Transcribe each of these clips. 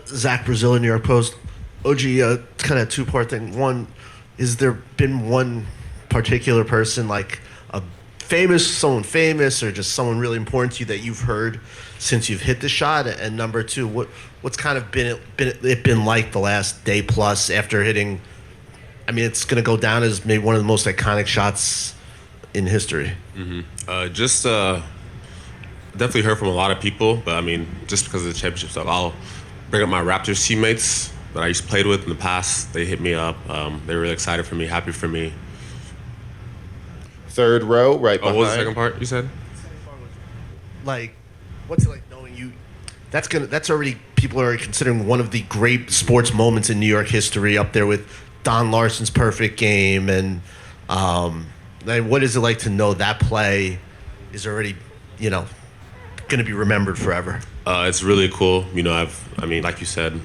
Zach Brazil in New York Post. OG, it's kind of a two-part thing. One, is there been one particular person, like someone famous, or just someone really important to you that you've heard since you've hit the shot? And number two, what's kind of been like the last day plus after hitting? I mean, it's going to go down as maybe one of the most iconic shots in history. Mm-hmm. Just definitely heard from a lot of people, but I mean, just because of the championship stuff, I'll bring up my Raptors teammates that I used to play with in the past. They hit me up. They were really excited for me, happy for me. Third row, right behind. What was the second part you said? Like, what's it like knowing you? That's already, people are already considering one of the great sports moments in New York history, up there with Don Larson's perfect game. And what is it like to know that play is already, going to be remembered forever? It's really cool. Like you said,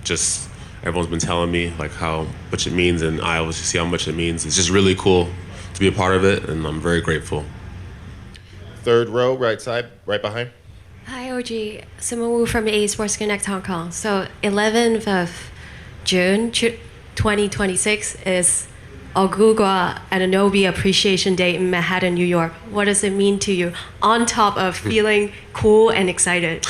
just everyone's been telling me like how much it means, and I obviously see how much it means. It's just really cool to be a part of it, and I'm very grateful. Third row, right side, right behind. Hi, OG. Simone Wu from A Sports Connect Hong Kong. So 11th of June 2026 is Ogugwa Anunoby Appreciation Day in Manhattan, New York. What does it mean to you, on top of feeling cool and excited?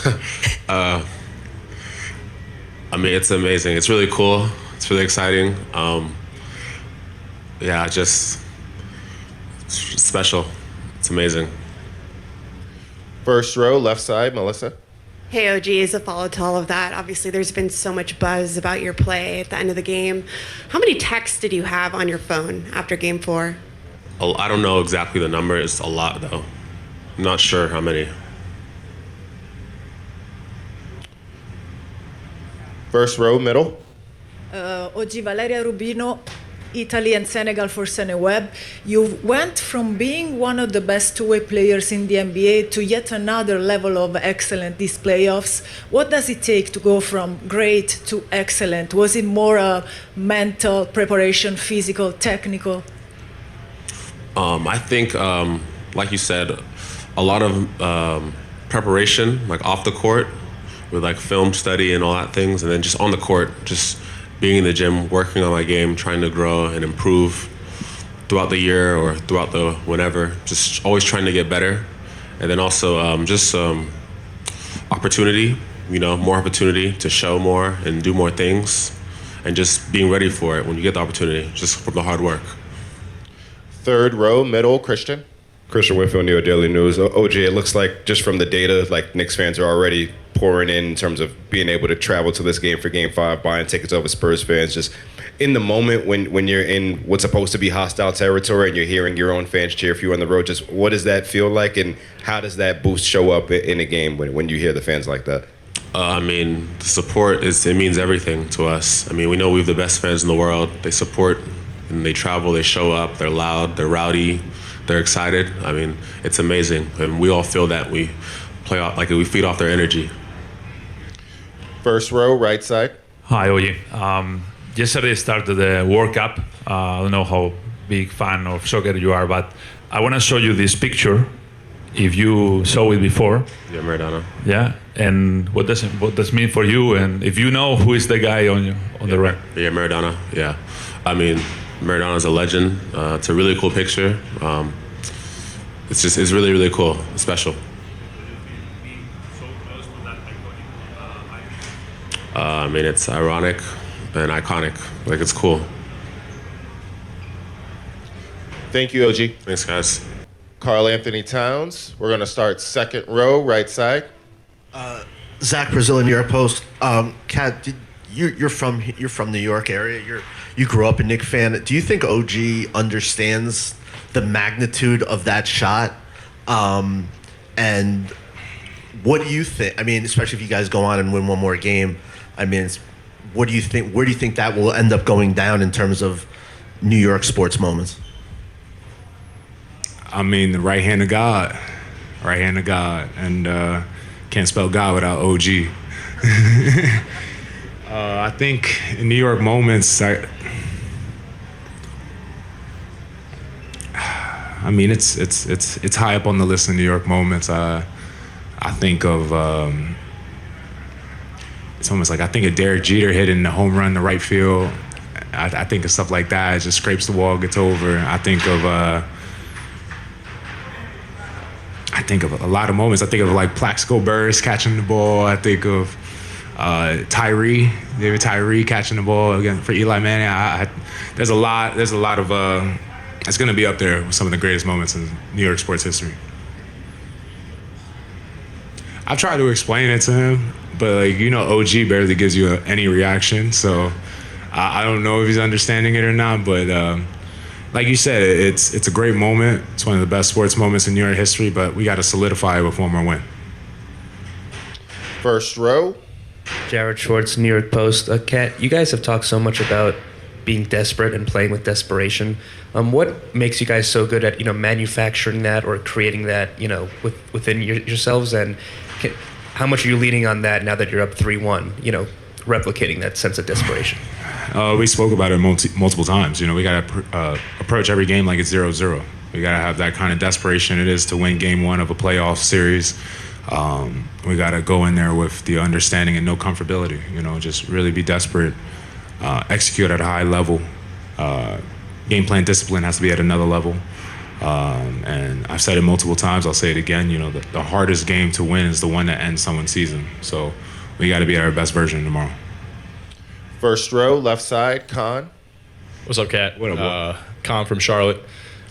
It's amazing. It's really cool. It's really exciting. It's special. It's amazing. First row, left side, Melissa. Hey, OG, as a follow to all of that, obviously there's been so much buzz about your play at the end of the game. How many texts did you have on your phone after game 4? I don't know exactly the number. It's a lot, though. I'm not sure how many. First row, middle. OG, Valeria Rubino, Italy and Senegal for Seneweb. You went from being one of the best two-way players in the NBA to yet another level of excellent these playoffs. What does it take to go from great to excellent? Was it more a mental preparation, physical, technical? I think, like you said, a lot of preparation, like off the court, with like film study and all that things, and then just on the court, just being in the gym, working on my game, trying to grow and improve throughout the year or throughout the whenever, just always trying to get better. And then also opportunity, more opportunity to show more and do more things, and just being ready for it when you get the opportunity, just from the hard work. Third row, middle, Christian. Christian Whitfield, New York Daily News. OG, it looks like just from the data, like Knicks fans are already pouring in terms of being able to travel to this game for Game 5, buying tickets over Spurs fans. Just in the moment when you're in what's supposed to be hostile territory and you're hearing your own fans cheer for you on the road, just what does that feel like, and how does that boost show up in a game when you hear the fans like that? The support, it means everything to us. We know we have the best fans in the world. They support and they travel, they show up, they're loud, they're rowdy, they're excited. It's amazing. And we all feel that we play off, like we feed off their energy. First row, right side. Hi, OG. Yesterday started the World Cup. I don't know how big fan of soccer you are, but I want to show you this picture. If you saw it before. Yeah, Maradona. Yeah, and what does it mean for you? And if you know who is the guy on the right? Yeah, Maradona. Yeah, Maradona's a legend. It's a really cool picture. It's really, really cool. It's special. It's ironic and iconic. Like, it's cool. Thank you, OG. Thanks, guys. Karl-Anthony Towns. We're going to start second row, right side. Zach Brazil in New York Post. Kat, you're from New York area. You grew up a Knicks fan. Do you think OG understands the magnitude of that shot? And what do you think? Especially if you guys go on and win one more game. What do you think? Where do you think that will end up going down in terms of New York sports moments? The right hand of God. Right hand of God. And can't spell God without OG. I think in New York moments, it's high up on the list of New York moments. I think of it's almost like I think of Derek Jeter hitting the home run to right field. I think of stuff like that. It just scrapes the wall, gets over. I think of a lot of moments. I think of like Plaxico Burress catching the ball. I think of David Tyree catching the ball again for Eli Manning. There's a lot of it's going to be up there with some of the greatest moments in New York sports history. I've tried to explain it to him, but OG barely gives you any reaction, so I don't know if he's understanding it or not. But like you said, it's a great moment. It's one of the best sports moments in New York history, but we got to solidify it with one more win. First row. Jared Schwartz, New York Post. Kat, you guys have talked so much about being desperate and playing with desperation. What makes you guys so good at manufacturing that or creating that within yourselves, and how much are you leaning on that now that you're up 3-1? Replicating that sense of desperation. We spoke about it multiple times. We got to approach every game like it's 0-0. We got to have that kind of desperation it is to win game one of a playoff series. We got to go in there with the understanding and no comfortability. Just really be desperate, execute at a high level. Game plan discipline has to be at another level. And I've said it multiple times. I'll say it again. The hardest game to win is the one that ends someone's season. So we got to be at our best version tomorrow. First row, left side, Khan. What's up, Kat? What up, Khan from Charlotte.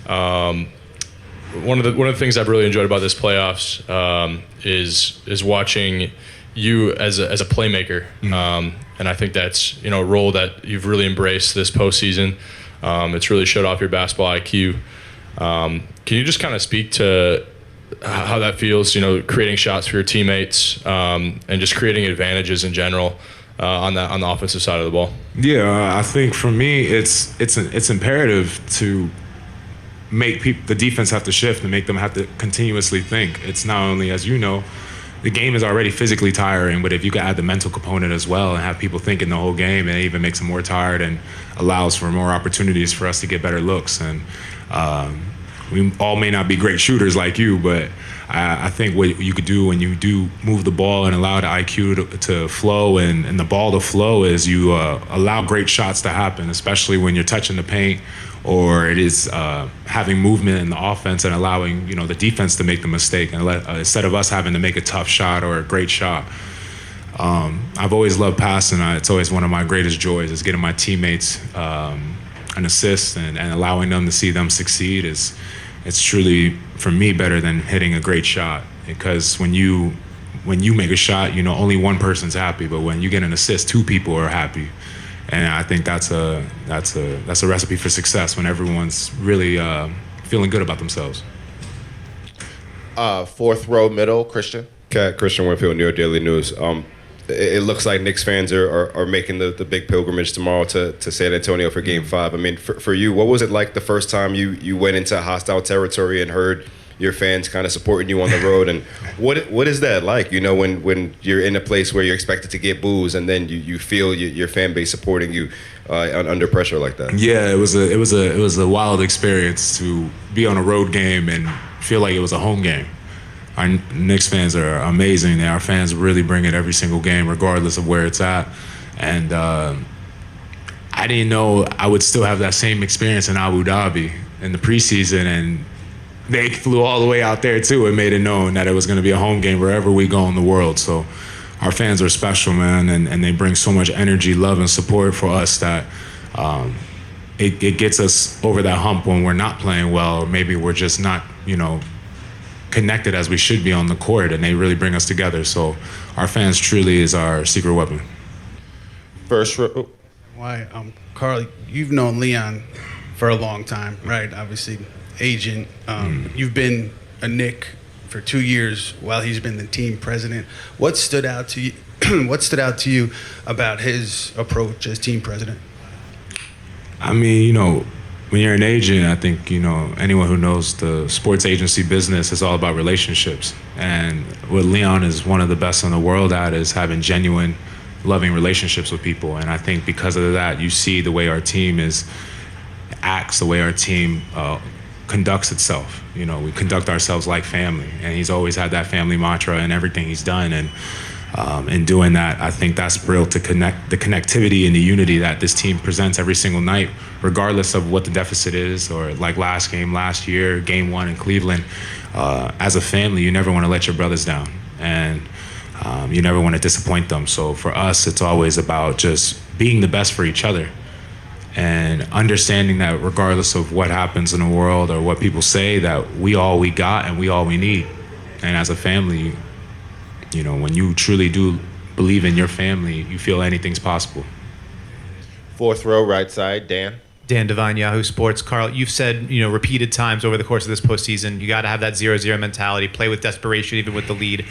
One of the things I've really enjoyed about this playoffs is watching you as a playmaker, and I think that's a role that you've really embraced this postseason. It's really showed off your basketball IQ. Can you just kind of speak to how that feels? Creating shots for your teammates and just creating advantages in general on the offensive side of the ball. Yeah, I think for me, it's imperative to make the defense have to shift and make them have to continuously think. It's not only, as you know, the game is already physically tiring, but if you can add the mental component as well and have people thinking the whole game, it even makes them more tired and allows for more opportunities for us to get better looks. And we all may not be great shooters like you, but I think what you could do when you do move the ball and allow the IQ to flow and the ball to flow is you allow great shots to happen, especially when you're touching the paint or it is having movement in the offense and allowing the defense to make the mistake and instead of us having to make a tough shot or a great shot. I've always loved passing. It's always one of my greatest joys is getting my teammates an assist and allowing them to see them succeed. It's truly, for me, better than hitting a great shot, because when you make a shot, only one person's happy, but when you get an assist, two people are happy. And I think that's a recipe for success when everyone's really feeling good about themselves. Fourth row, middle, Christian. Christian Winfield, New York Daily News. It looks like Knicks fans are making the big pilgrimage tomorrow to San Antonio for Game 5. I mean, for you, what was it like the first time you went into hostile territory and heard your fans kind of supporting you on the road? And what is that like, when you're in a place where you're expected to get boos and then you feel your fan base supporting you under pressure like that? Yeah, it was a wild experience to be on a road game and feel like it was a home game. Our Knicks fans are amazing. Our fans really bring it every single game, regardless of where it's at. And I didn't know I would still have that same experience in Abu Dhabi in the preseason. And they flew all the way out there, too, and made it known that it was going to be a home game wherever we go in the world. So our fans are special, man, and they bring so much energy, love, and support for us that it gets us over that hump when we're not playing well, or maybe we're just not, connected as we should be on the court, and they really bring us together. So our fans truly is our secret weapon. First row. Why, Carl, you've known Leon for a long time, right? Obviously, agent. You've been a Knick for 2 years while he's been the team president. What stood out to you? What stood out to you about his approach as team president? I mean, when you're an agent, I think, anyone who knows the sports agency business is all about relationships. And what Leon is one of the best in the world at is having genuine, loving relationships with people. And I think because of that, you see the way our team acts, the way our team conducts itself. We conduct ourselves like family. And he's always had that family mantra in everything he's done. And In doing that, I think that's real to connect the connectivity and the unity that this team presents every single night, regardless of what the deficit is, or like last year, game 1 in Cleveland. As a family, you never want to let your brothers down, and you never want to disappoint them. So for us, it's always about just being the best for each other and understanding that regardless of what happens in the world or what people say, that we all we got and we all we need. And as a family, you know, when you truly do believe in your family, you feel anything's possible. 4th row, right side, Dan. Dan Devine, Yahoo Sports. Karl, you've said, repeated times over the course of this postseason, you got to have that 0-0 mentality, play with desperation, even with the lead.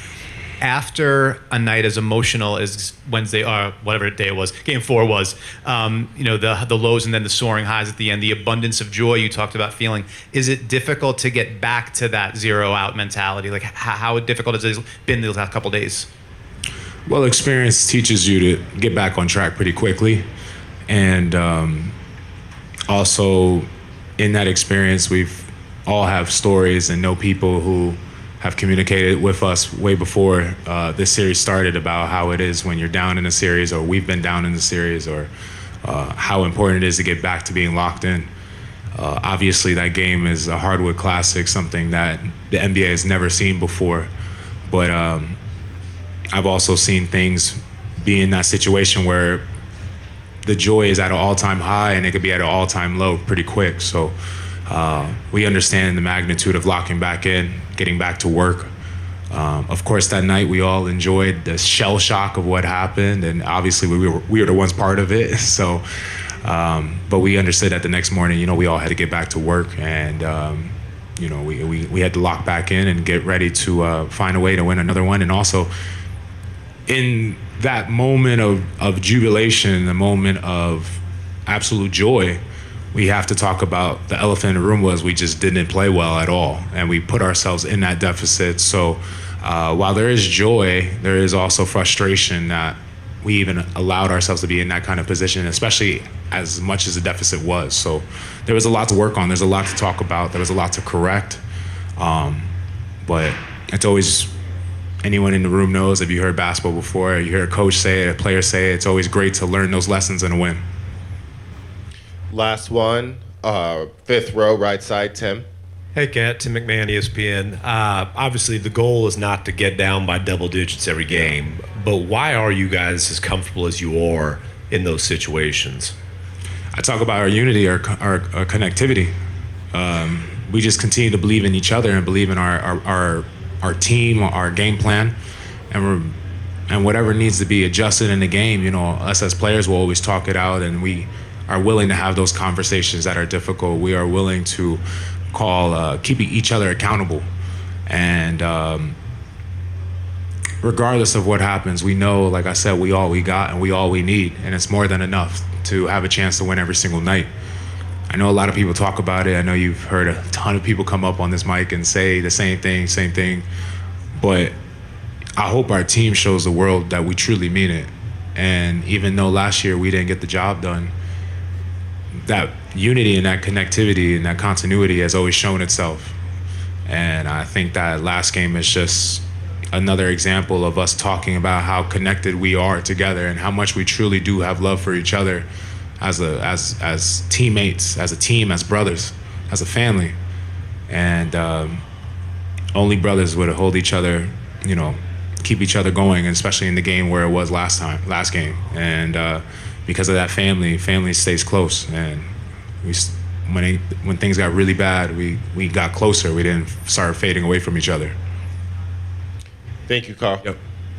After a night as emotional as Wednesday, or whatever day it was, Game 4 was, the lows and then the soaring highs at the end, the abundance of joy you talked about feeling. Is it difficult to get back to that 0-out mentality? Like, how difficult has it been the last couple days? Well, experience teaches you to get back on track pretty quickly. And also, in that experience, we've all have stories and know people who have communicated with us way before this series started about how it is when you're down in a series, or we've been down in the series, or how important it is to get back to being locked in. Obviously, that game is a hardwood classic, something that the NBA has never seen before. But I've also seen things be in that situation where the joy is at an all-time high and it could be at an all-time low pretty quick. So we understand the magnitude of locking back in, getting back to work. Of course, that night we all enjoyed the shell shock of what happened, and obviously we were the ones part of it. So, but we understood that the next morning, we all had to get back to work, and we had to lock back in and get ready to find a way to win another one. And also, in that moment of jubilation, the moment of absolute joy, we have to talk about the elephant in the room was we just didn't play well at all, and we put ourselves in that deficit. So while there is joy, there is also frustration that we even allowed ourselves to be in that kind of position, especially as much as the deficit was. So there was a lot to work on. There's a lot to talk about. There was a lot to correct. But it's always, anyone in the room knows, if you heard basketball before, you hear a coach say it, a player say it, it's always great to learn those lessons and win. Last one, 5th row, right side, Tim. Hey, Kat. Tim McMahon, ESPN. Obviously, the goal is not to get down by double digits every game, but why are you guys as comfortable as you are in those situations? I talk about our unity, our connectivity. We just continue to believe in each other and believe in our team, our game plan, and whatever needs to be adjusted in the game. Us as players will always talk it out, and we are willing to have those conversations that are difficult. We are willing to keep each other accountable. And regardless of what happens, we know, like I said, we all we got and we all we need. And it's more than enough to have a chance to win every single night. I know a lot of people talk about it. I know you've heard a ton of people come up on this mic and say the same thing. But I hope our team shows the world that we truly mean it. And even though last year we didn't get the job done, that unity and that connectivity and that continuity has always shown itself. And I think that last game is just another example of us talking about how connected we are together and how much we truly do have love for each other as teammates, as a team, as brothers, as a family. And only brothers would hold each other, keep each other going, and especially in the game where it was last game. And because of that, family stays close. And when things got really bad, we got closer. We didn't start fading away from each other. Thank you, Karl. Yep.